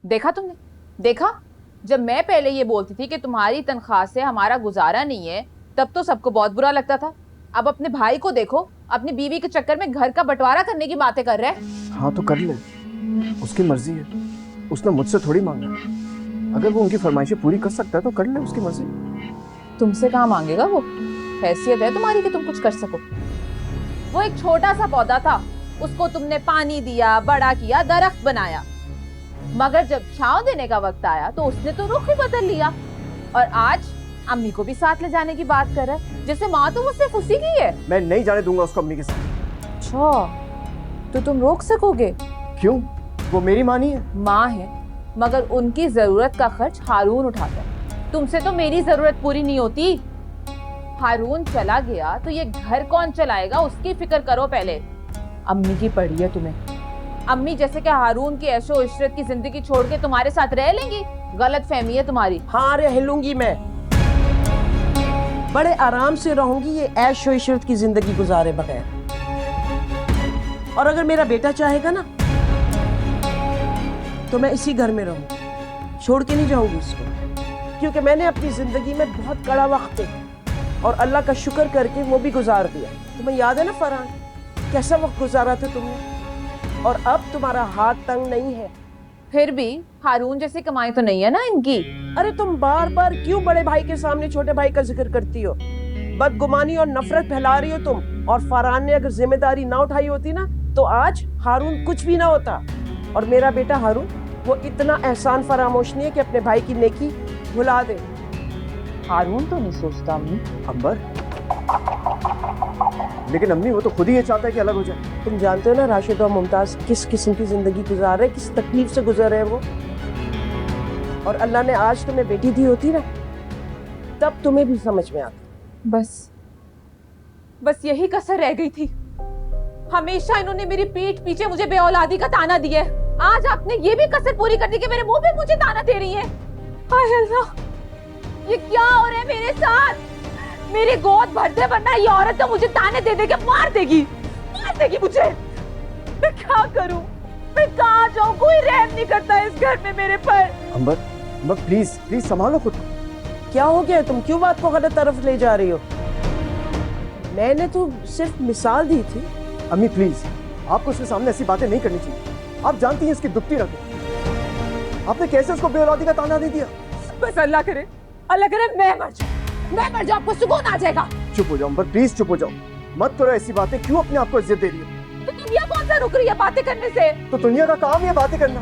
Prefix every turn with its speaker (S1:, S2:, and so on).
S1: देखा तुमने, देखा? जब मैं पहले ये बोलती थी कि तुम्हारी तनख्वाह से हमारा गुजारा नहीं है, तब तो सबको बहुत बुरा लगता था। अब अपने भाई को देखो, अपनी बीवी के चक्कर में घर का बंटवारा करने की बातें कर रहे हैं।
S2: हाँ तो कर ले, उसकी मर्जी है, उसने मुझसे थोड़ी मांगा। अगर वो उनकी फरमाइशें पूरी कर सकता है तो कर ले, उसकी मर्जी।
S1: तुमसे कहाँ मांगेगा वो? हैसियत है तुम्हारी कि तुम कुछ कर सको? वो एक छोटा सा पौधा था, उसको तुमने पानी दिया, बड़ा किया, दरख्त बनाया, मगर जब छांव देने का वक्त आया तो उसने तो रुख ही बदल लिया। और आज अम्मी को भी साथ ले जाने की बात कर रहा है, जैसे माँ तो मुझसे फुसी की है।
S2: मैं नहीं जाने दूंगा उसको अम्मी के साथ।
S1: अच्छा, तो तुम रोक सकोगे?
S2: क्यों? वो मेरी माँ नहीं है?
S1: माँ है, मगर उनकी जरूरत का खर्च हारून उठाता है। तुमसे तो मेरी जरूरत पूरी नहीं होती। हारून चला गया तो ये घर कौन चलाएगा, उसकी फिक्र करो पहले। अम्मी की पड़ी है तुम्हें। अम्मी जैसे कि हारून की ऐशो इशरत की जिंदगी छोड़ के तुम्हारे साथ रह लेंगी? गलत फहमी है तुम्हारी।
S3: हाँ रह लूंगी, मैं बड़े आराम से रहूंगी ये ऐशो इशरत की जिंदगी गुजारे बगैर। और अगर मेरा बेटा चाहेगा ना तो मैं इसी घर में रहूंगी, छोड़ के नहीं जाऊंगी इसको। क्योंकि मैंने अपनी जिंदगी में बहुत कड़ा वक्त देखा और अल्लाह का शुक्र करके वो भी गुजार दिया। तुम्हें याद है ना फरहान, कैसा वक्त गुजारा था तुमने, और अब तुम्हारा हाथ तंग नहीं है।
S1: फिर भी हारून जैसी कमाई तो नहीं है ना इनकी।
S3: अरे तुम बार बार क्यों बड़े भाई के सामने छोटे भाई का जिक्र करती हो? बदगुमानी और नफरत फैला रही हो तुम। और फरहान ने अगर जिम्मेदारी ना उठाई होती ना तो आज हारून कुछ भी ना होता। और मेरा बेटा हारून वो इतना एहसान फरामोश नहीं है कि अपने भाई की नेकी भुला दे।
S1: हारून तो नहीं सोचता अम्मी।
S2: अंबर, लेकिन अम्मी वो तो खुद ही ये चाहता है कि अलग हो जाए।
S3: तुम जानते हो ना राशिद और मुमताज किस किस्म की जिंदगी गुजार रहे, किस तकलीफ से गुजर रहे हैं वो। और अल्लाह ने आज तुम्हें बेटी दी होती ना तब तुम्हें भी समझ में आता।
S1: बस यही कसर रह गई थी। हमेशा इन्होंने मेरी पीठ पीछे मुझे बेऔलादी का ताना दिया है। आज आपने ये भी कसर पूरी कर दी कि मेरे मुंह पे मुझे ताना दे रही है। हाय अल्लाह, ये क्या हो रहा है मेरे साथ? मेरी गोद भरते वरना ये औरत तो मुझे ताने दे दे के मार देगी मुझे। मैं क्या करूं? मैं कहाँ जाऊं? कोई रहम नहीं करता इस घर में मेरे पर।
S2: अंबर, अंबर प्लीज प्लीज संभालो खुद को।
S3: क्या हो गया? तुम क्यों बात को गलत तरफ ले जा रही हो? मैंने तो सिर्फ मिसाल दी थी।
S2: अम्मी प्लीज, आपको उसके सामने ऐसी बातें नहीं करनी चाहिए। आप जानती हैं इसकी दुखती रखो। आपने कैसे उसको बेऔलादी का ताना दे दिया?
S1: बस अल्लाह करे मैं मर जाऊं, आपको सुकून आ जाएगा।
S2: चुप हो जाओ अंबर, प्लीज चुप हो जाओ। मत करो ऐसी बातें। क्यों अपने आप को इज्जत दे रही हो?
S1: तो दुनिया कौन सा रुक रही है बातें करने से?
S2: तो दुनिया का काम ही है बातें करना।